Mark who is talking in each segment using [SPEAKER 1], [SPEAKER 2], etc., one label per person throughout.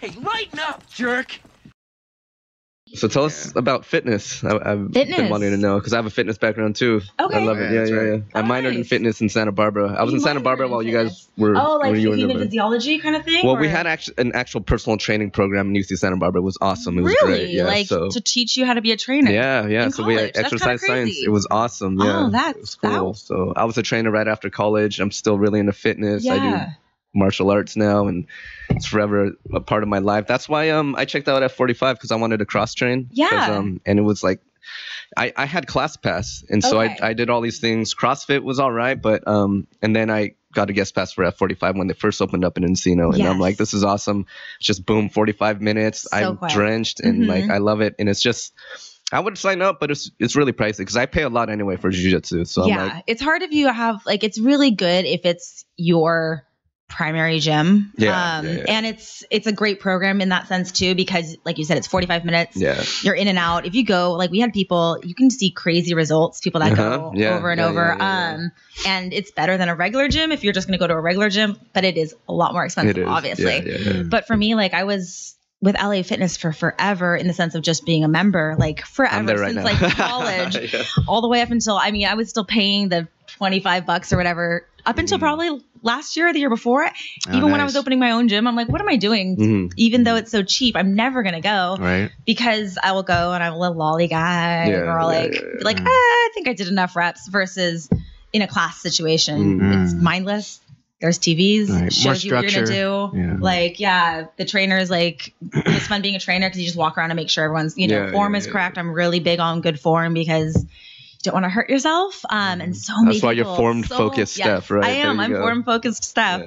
[SPEAKER 1] Hey, lighten up, jerk!
[SPEAKER 2] So tell us about fitness. I've been wanting to know because I have a fitness background too.
[SPEAKER 3] Okay.
[SPEAKER 2] I love it. Yeah. I minored in fitness in Santa Barbara. I was in Santa Barbara while you guys were.
[SPEAKER 3] Oh, like
[SPEAKER 2] you
[SPEAKER 3] human physiology kind of thing?
[SPEAKER 2] Well, we had an actual personal training program in UC Santa Barbara. It was awesome. It was great. Yeah,
[SPEAKER 3] like to teach you how to be a trainer.
[SPEAKER 2] Yeah. So we had
[SPEAKER 3] That's
[SPEAKER 2] exercise science. It was awesome. Yeah.
[SPEAKER 3] Oh, that's
[SPEAKER 2] it was cool. So I was a trainer right after college. I'm still really into fitness.
[SPEAKER 3] Yeah.
[SPEAKER 2] I do martial arts now, and it's forever a part of my life. That's why I checked out at 45 because I wanted to cross train.
[SPEAKER 3] Yeah.
[SPEAKER 2] And it was like I had class pass, and so I did all these things. CrossFit was all right, but and then I got a guest pass for F45 when they first opened up in Encino, and I'm like, this is awesome. It's just boom, 45 minutes. I'm drenched, and like I love it, and it's just. I would sign up, but it's really pricey because I pay a lot anyway for jiu-jitsu. So I'm like,
[SPEAKER 3] it's hard if you have like it's really good if it's your primary gym. And it's a great program in that sense too, because like you said, it's 45 minutes. You're in and out. If you go, like we had people, you can see crazy results, people that go over and over. And it's better than a regular gym if you're just going to go to a regular gym, but it is a lot more expensive, obviously. But for me, like I was with LA Fitness for forever in the sense of just being a member, like forever since like college, all the way up until, I mean, I was still paying the $25 or whatever up until probably last year or the year before. Even when I was opening my own gym, I'm like, what am I doing? Even though it's so cheap, I'm never going to go because I will go and I will lollygag or I think I did enough reps versus in a class situation. It's mindless. There's TVs, shows you what you're going to do. Like, the trainers, like, it's fun being a trainer because you just walk around and make sure everyone's, form is correct. I'm really big on good form because you don't want to hurt yourself. And so many
[SPEAKER 2] That's why you're formed focused Steph, right?
[SPEAKER 3] I am. I'm formed focused Steph.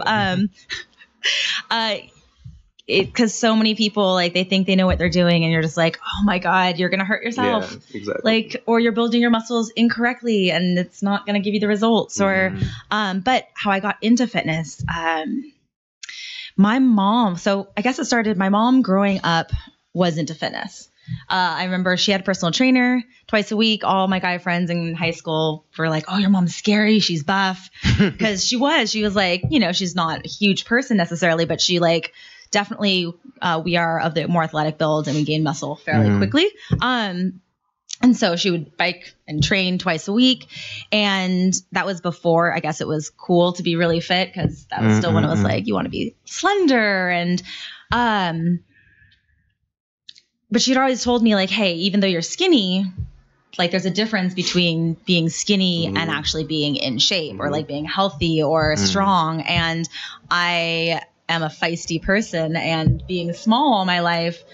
[SPEAKER 3] Because so many people, like, they think they know what they're doing and you're just like, oh my God, you're going to hurt yourself.
[SPEAKER 2] Yeah, exactly.
[SPEAKER 3] Like, or you're building your muscles incorrectly and it's not going to give you the results but how I got into fitness, my mom, so I guess it started, my mom growing up was into fitness. I remember she had a personal trainer twice a week. All my guy friends in high school were like, oh, your mom's scary. She's buff. Because she was like, she's not a huge person necessarily, but she like, definitely we are of the more athletic build and we gain muscle fairly quickly. And so she would bike and train twice a week. And that was before, I guess it was cool to be really fit because that was still when it was like, you want to be slender. And, but she'd always told me like, hey, even though you're skinny, like there's a difference between being skinny and actually being in shape or like being healthy or strong. And I am a feisty person, and being small all my life,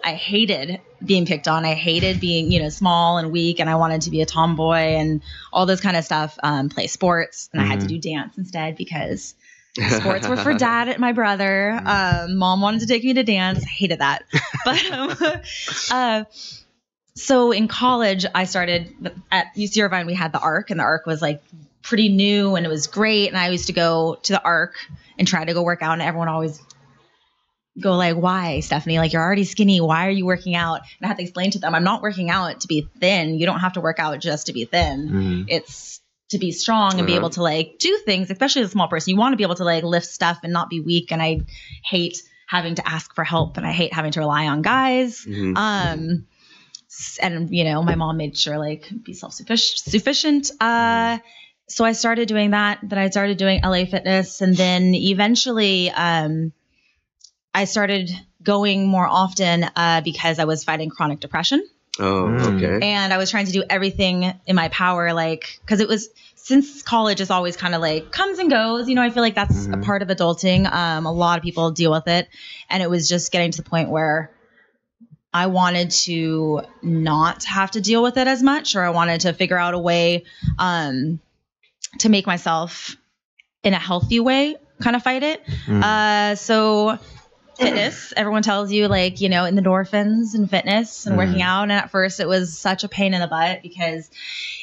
[SPEAKER 3] I hated being picked on. I hated being, small and weak, and I wanted to be a tomboy and all those kind of stuff, play sports. And I had to do dance instead because sports were for dad and my brother. Mom wanted to take me to dance. I hated that. But so in college, I started at UC Irvine. We had the ARC, and the ARC was like pretty new and it was great. And I used to go to the ARC and try to go work out, and everyone always go like, why, Stephanie? Like, you're already skinny. Why are you working out? And I had to explain to them, I'm not working out to be thin. You don't have to work out just to be thin. It's to be strong and be able to like do things, especially as a small person. You want to be able to like lift stuff and not be weak. And I hate having to ask for help, and I hate having to rely on guys. And my mom made sure like be self-sufficient. So I started doing that. Then I started doing LA Fitness. And then eventually I started going more often because I was fighting chronic depression.
[SPEAKER 2] Oh, okay.
[SPEAKER 3] And I was trying to do everything in my power, like, because it was, since college is always kind of like comes and goes, I feel like that's a part of adulting. A lot of people deal with it. And it was just getting to the point where I wanted to not have to deal with it as much, or I wanted to figure out a way to make myself in a healthy way kind of fight it. So fitness, everyone tells you like, in the endorphins and fitness and working out. And at first it was such a pain in the butt because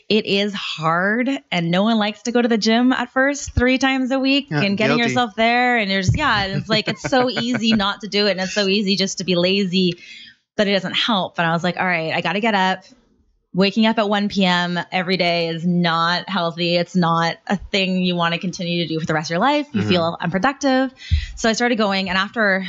[SPEAKER 3] it is hard and no one likes to go to the gym at first 3 times a week and getting yourself there. And there's, and it's like, it's so easy not to do it. And it's so easy just to be lazy, but it doesn't help. And I was like, all right, I got to get up. Waking up at 1 p.m. every day is not healthy. It's not a thing you want to continue to do for the rest of your life. You feel unproductive. So I started going, and after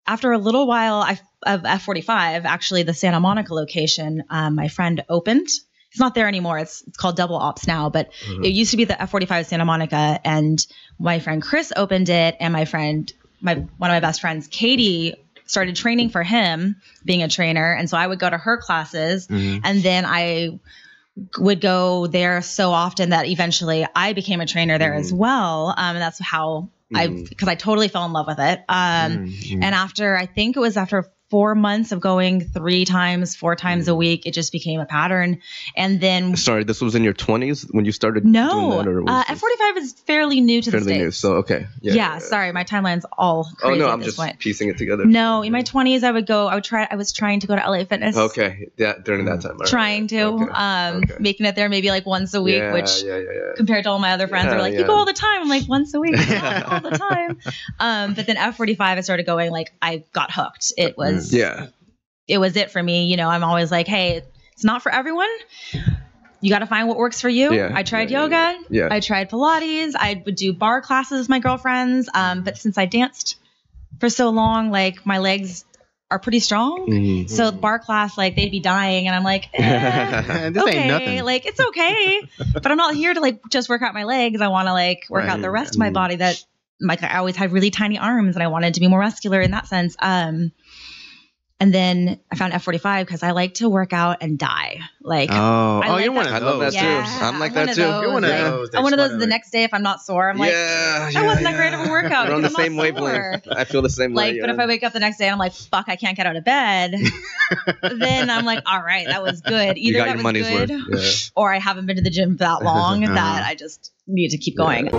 [SPEAKER 3] after a little while of F45, actually the Santa Monica location, my friend opened. It's not there anymore. It's called Double Ops now, but it used to be the F45 Santa Monica. And my friend Chris opened it, and one of my best friends, Katie, started training for him, being a trainer. And so I would go to her classes, and then I would go there so often that eventually I became a trainer there as well. And that's how because I totally fell in love with it. And I think it was after 4 months of going 4 times a week, it just became a pattern. And then,
[SPEAKER 2] sorry, this was in your 20s when you started
[SPEAKER 3] doing
[SPEAKER 2] that? Or
[SPEAKER 3] F45 is fairly new to the States.
[SPEAKER 2] New, so okay.
[SPEAKER 3] Yeah, sorry, my timeline's all crazy.
[SPEAKER 2] Oh no, I'm just piecing it together.
[SPEAKER 3] No, in my 20s, I was trying to go to LA Fitness.
[SPEAKER 2] Okay, yeah, during that time.
[SPEAKER 3] Trying to, making it there maybe like once a week, which compared to all my other friends are like, you go all the time. I'm like, once a week, all the time. But then F45, I started going, like, I got hooked. It was it was it for me. You know, I'm always like, hey, it's not for everyone. You got to find what works for you. I tried yoga. I tried Pilates. I would do bar classes with my girlfriends. But since I danced for so long, like, my legs are pretty strong. So bar class, like, they'd be dying, and I'm like,
[SPEAKER 1] this ain't nothing.
[SPEAKER 3] Like, it's okay, but I'm not here to like just work out my legs. I want to like work out the rest of my body. That, like, I always had really tiny arms, and I wanted to be more muscular in that sense. And then I found F45 because I like to work out and die. Like,
[SPEAKER 1] you're one of those.
[SPEAKER 2] I love that too. I'm like that too.
[SPEAKER 1] You're one of those.
[SPEAKER 3] I'm one of those. The next day, if I'm not sore, I'm like, that wasn't that great of a workout.
[SPEAKER 2] We're on the same wavelength. I feel the same way.
[SPEAKER 3] Like, but if I wake up the next day and I'm like, fuck, I can't get out of bed, then I'm like, all right, that was good. Either that was good, or I haven't been to the gym that long that I just need to keep going.